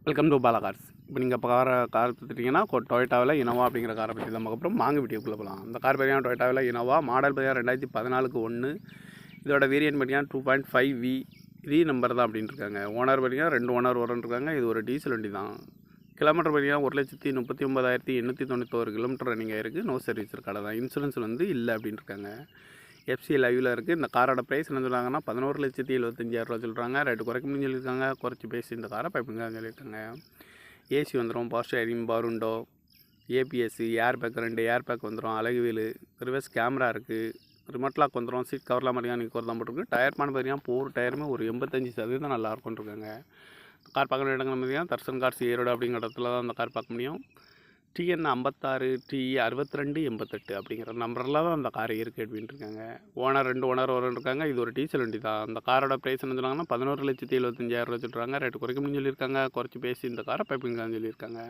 Welcome to Bala cars. இப்போ நீங்கள் இப்போ காரை பார்த்துட்டிங்கன்னா டொயோட்டாவில் இனோவா அப்படிங்கிற காரை பற்றி தான் பார்க்க போகிறோம். வாங்க வீடியோக்குள்ளே போகலாம். இந்த கார் பார்த்தீங்கன்னா டொயோட்டாவில் இனோவா மாடல் பார்த்தீங்கன்னா 2014க்கு 1. இதோட வேரியன்ட் பார்த்தீங்கன்னா 2.5V நம்பர் தான் அப்படின்னு இருக்காங்க. ஓனர் பார்த்தீங்கன்னா 2 ஓனர் வரன்னு இருக்காங்க. இது ஒரு டீசல் வண்டி தான். கிலோமீட்டர் பார்த்தீங்கன்னா 1,39,891 கிலோமீட்டர் ரன்னிங் ஆயிருக்கு. நோ சர்வீஸ் இருக்காது தான். இன்சூரன்ஸ் வந்து இல்லை அப்படின்னு இருக்காங்க. எஃப்சி லைவில் இருக்குது. இந்த காரோட ப்ரைஸ் என்ன சொல்கிறாங்கன்னா 11,75,000 சொல்கிறாங்க. ரேட்டு குறைக்கணும்னு சொல்லியிருக்காங்க. குறைச்சி பேசி இந்த காரை பைப்புங்கன்னு சொல்லியிருக்காங்க. ஏசி வந்துடும், power steering, power window, ABS, air bag 2 air bag வந்துடும், அழகு வீலு, ரிவர்ஸ் கேமரா இருக்குது, ரிமோட் லாக் வந்துடும், சீட் கவர்லாம் பார்த்தீங்கன்னா நீங்கள் தான் போட்டிருக்கு. டயர் பான் பார்த்தீங்கன்னா 4 டயருமே ஒரு 85% நல்லா இருக்கும்னு இருக்காங்க. கார் பார்க்குற இடங்கள் பார்த்தீங்கன்னா தர்சன் கார்ஸ் ஈரோடு அப்படிங்கிற இடத்துல தான் அந்த கார் பார்க்க முடியும். TN 56 TE 6288 அப்படிங்கிற நம்பரில் தான் அந்த கார் இருக்குது அப்படின்ட்டு இருக்காங்க. ஓனர் 2 ஓனர் இருக்காங்க. இது ஒரு டீசல் வண்டி தான். அந்த காரோட ப்ரைஸ் என்ன சொன்னாங்கன்னா 11,75,000 சொல்கிறாங்க. ரேட்டு குறைக்கணும்னு சொல்லியிருக்காங்க. குறைச்சி பேசி இந்த காரை பைப்பிங்கன்னு சொல்லியிருக்காங்க.